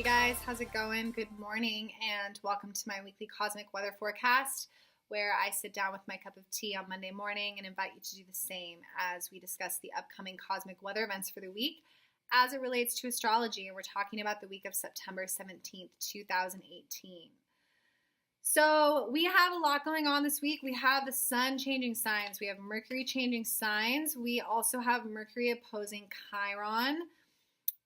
Hey guys, how's it going? Good morning and welcome to my weekly cosmic weather forecast where I sit down with my cup of tea on Monday morning and invite you to do the same as we discuss the upcoming cosmic weather events for the week as it relates to astrology. And we're talking about the week of September 17th, 2018. So we have a lot going on this week. We have the sun changing signs. We have Mercury changing signs. We also have Mercury opposing Chiron.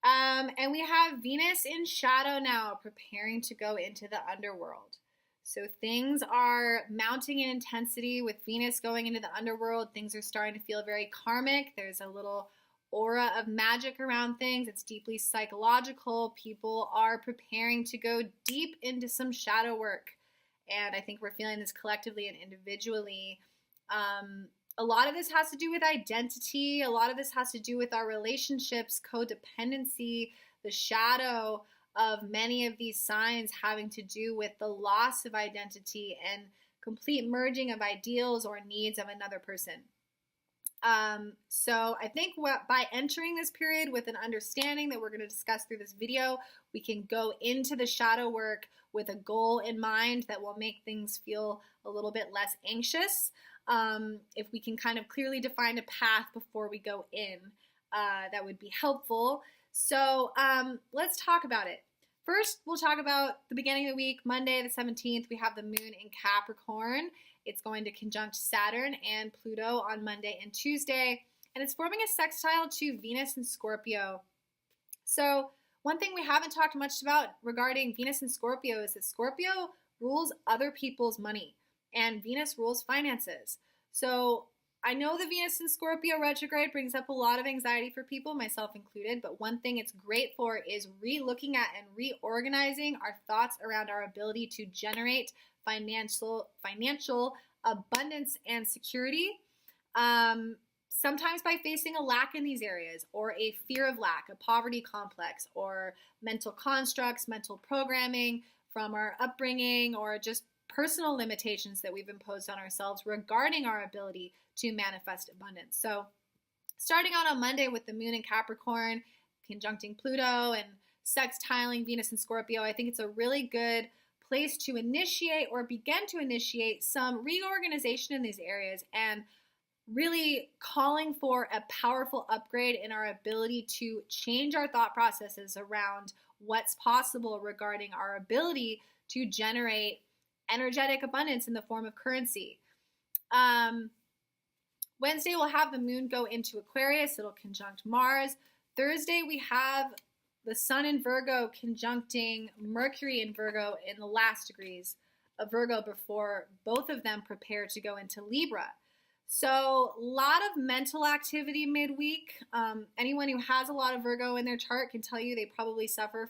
And we have Venus in shadow now, preparing to go into the underworld. So things are mounting in intensity with Venus going into the underworld. Things are starting to feel very karmic. There's a little aura of magic around things. It's deeply psychological. People are preparing to go deep into some shadow work. And I think we're feeling this collectively and individually. A lot of this has to do with identity. A lot of this has to do with our relationships, codependency, the shadow of many of these signs having to do with the loss of identity and complete merging of ideals or needs of another person. So I think by entering this period with an understanding that we're going to discuss through this video, we can go into the shadow work with a goal in mind that will make things feel a little bit less anxious. If we can kind of clearly define a path before we go in, that would be helpful. So let's talk about it. First, we'll talk about the beginning of the week, Monday the 17th. We have the moon in Capricorn. It's going to conjunct Saturn and Pluto on Monday and Tuesday, and it's forming a sextile to Venus and Scorpio. So one thing we haven't talked much about regarding Venus and Scorpio is that Scorpio rules other people's money and Venus rules finances. So I know the Venus in Scorpio retrograde brings up a lot of anxiety for people, myself included, but one thing it's great for is re-looking at and reorganizing our thoughts around our ability to generate financial abundance and security. Sometimes by facing a lack in these areas, or a fear of lack, a poverty complex, or mental constructs, mental programming from our upbringing, or just personal limitations that we've imposed on ourselves regarding our ability to manifest abundance. So starting out on Monday with the moon in Capricorn, conjuncting Pluto and sextiling Venus and Scorpio, I think it's a really good place to initiate or begin to initiate some reorganization in these areas and really calling for a powerful upgrade in our ability to change our thought processes around what's possible regarding our ability to generate energetic abundance in the form of currency. Wednesday, we'll have the moon go into Aquarius. It'll conjunct Mars. Thursday, we have the sun in Virgo conjuncting Mercury in Virgo in the last degrees of Virgo before both of them prepare to go into Libra. So a lot of mental activity midweek. Anyone who has a lot of Virgo in their chart can tell you they probably suffer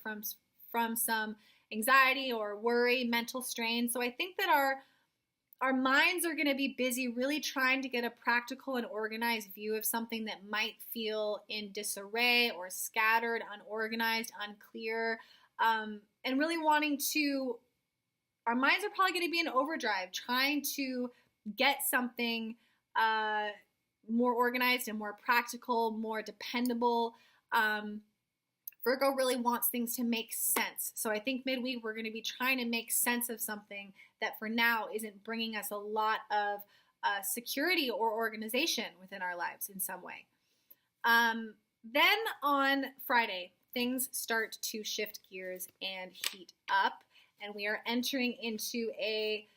from some anxiety or worry, mental strain. So I think that our minds are going to be busy really trying to get a practical and organized view of something that might feel in disarray or scattered, unorganized, unclear, and really wanting to, our minds are probably going to be in overdrive, trying to get something more organized and more practical, more dependable. Virgo really wants things to make sense. So I think midweek we're going to be trying to make sense of something that for now isn't bringing us a lot of security or organization within our lives in some way. Then on Friday, things start to shift gears and heat up, and we are entering into a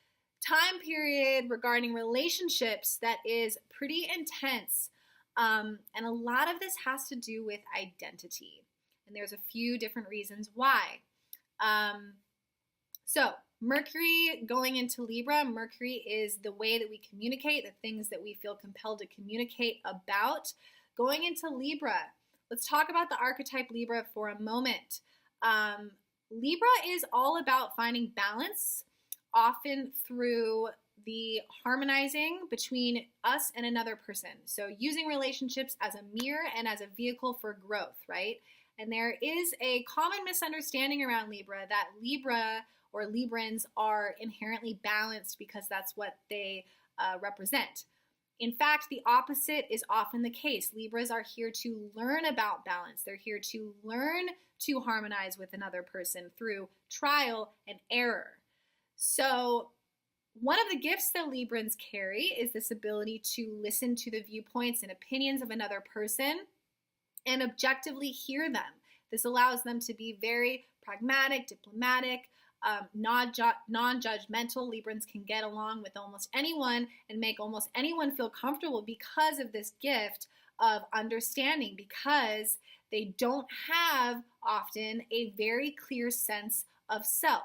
time period regarding relationships that is pretty intense. And a lot of this has to do with identity. And there's a few different reasons why. So Mercury going into Libra, Mercury is the way that we communicate, the things that we feel compelled to communicate about. Going into Libra, let's talk about the archetype Libra for a moment. Libra is all about finding balance, often through the harmonizing between us and another person. So using relationships as a mirror and as a vehicle for growth, right? And there is a common misunderstanding around Libra that Libra or Librans are inherently balanced because that's what they represent. In fact, the opposite is often the case. Libras are here to learn about balance. They're here to learn to harmonize with another person through trial and error. So one of the gifts that Librans carry is this ability to listen to the viewpoints and opinions of another person and objectively hear them. This allows them to be very pragmatic, diplomatic, non-judgmental. Librans can get along with almost anyone and make almost anyone feel comfortable because of this gift of understanding, because they don't have often a very clear sense of self.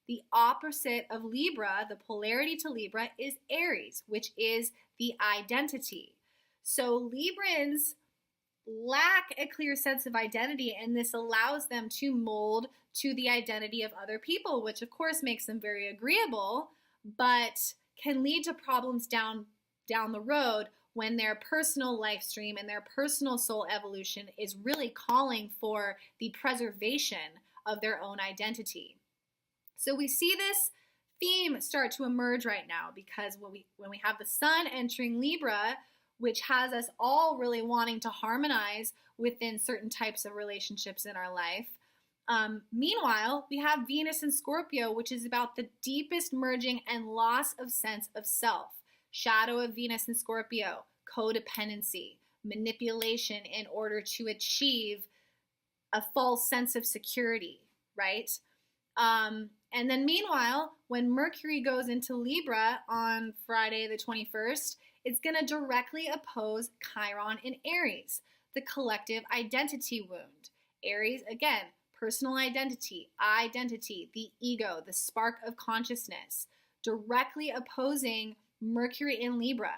The opposite of Libra, the polarity to Libra, is Aries, which is the identity. So Librans lack a clear sense of identity, and this allows them to mold to the identity of other people, which of course makes them very agreeable, but can lead to problems down the road when their personal life stream and their personal soul evolution is really calling for the preservation of their own identity. So we see this theme start to emerge right now, because when we have the sun entering Libra, which has us all really wanting to harmonize within certain types of relationships in our life. Meanwhile, we have Venus in Scorpio, which is about the deepest merging and loss of sense of self. Shadow of Venus in Scorpio, codependency, manipulation in order to achieve a false sense of security, right? And then meanwhile, when Mercury goes into Libra on Friday the 21st, it's going to directly oppose Chiron in Aries, the collective identity wound. Aries, again, personal identity, the ego, the spark of consciousness, directly opposing Mercury in Libra.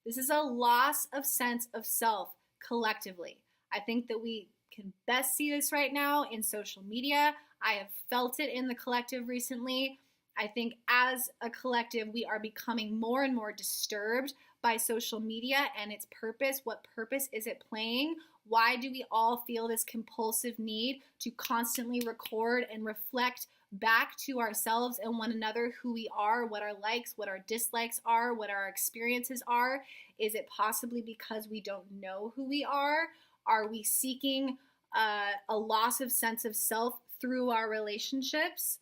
This is a loss of sense of self collectively. I think that we can best see this right now in social media. I have felt it in the collective recently. I think as a collective, we are becoming more and more disturbed by social media and its purpose. What purpose is it playing? Why do we all feel this compulsive need to constantly record and reflect back to ourselves and one another who we are, what our likes, what our dislikes are, what our experiences are? Is it possibly because we don't know who we are? Are we seeking a loss of sense of self through our relationships?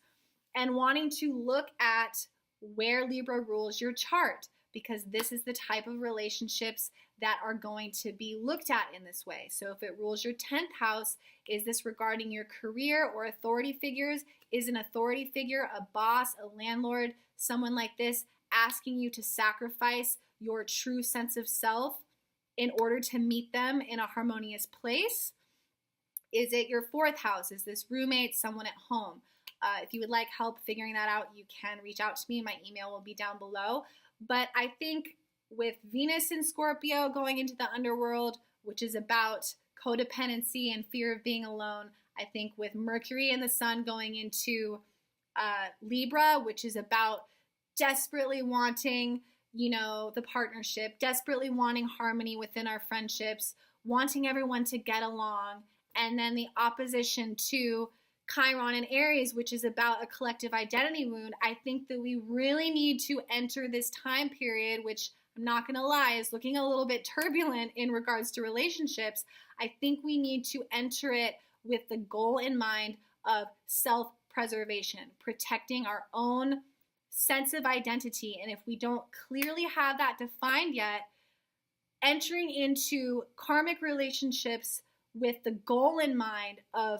And wanting to look at where Libra rules your chart, because this is the type of relationships that are going to be looked at in this way. So if it rules your 10th house, is this regarding your career or authority figures? Is an authority figure, a boss, a landlord, someone like this asking you to sacrifice your true sense of self in order to meet them in a harmonious place? Is it your 4th house? Is this roommate, someone at home? If you would like help figuring that out, you can reach out to me. My email will be down below. But I think with Venus in Scorpio going into the underworld, which is about codependency and fear of being alone, I think with Mercury and the Sun going into Libra, which is about desperately wanting, the partnership, desperately wanting harmony within our friendships, wanting everyone to get along, and then the opposition to Chiron and Aries, which is about a collective identity wound. I think that we really need to enter this time period, which I'm not going to lie, is looking a little bit turbulent in regards to relationships. I think we need to enter it with the goal in mind of self-preservation, protecting our own sense of identity. And if we don't clearly have that defined yet, entering into karmic relationships with the goal in mind of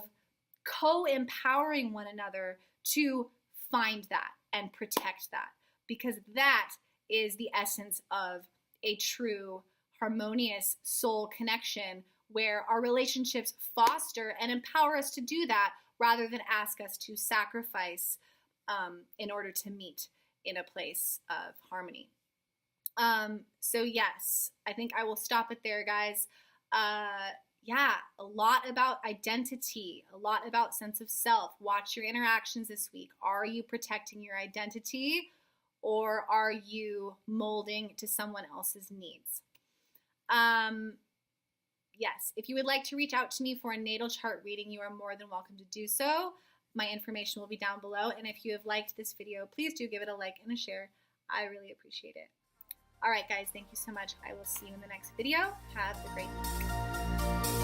co-empowering one another to find that and protect that, because that is the essence of a true harmonious soul connection, where our relationships foster and empower us to do that rather than ask us to sacrifice in order to meet in a place of harmony. So yes, I think I will stop it there, guys. A lot about identity, a lot about sense of self. Watch your interactions this week. Are you protecting your identity, or are you molding to someone else's needs? Yes, if you would like to reach out to me for a natal chart reading, you are more than welcome to do so. My information will be down below. And if you have liked this video, please do give it a like and a share. I really appreciate it. All right, guys, thank you so much. I will see you in the next video. Have a great week.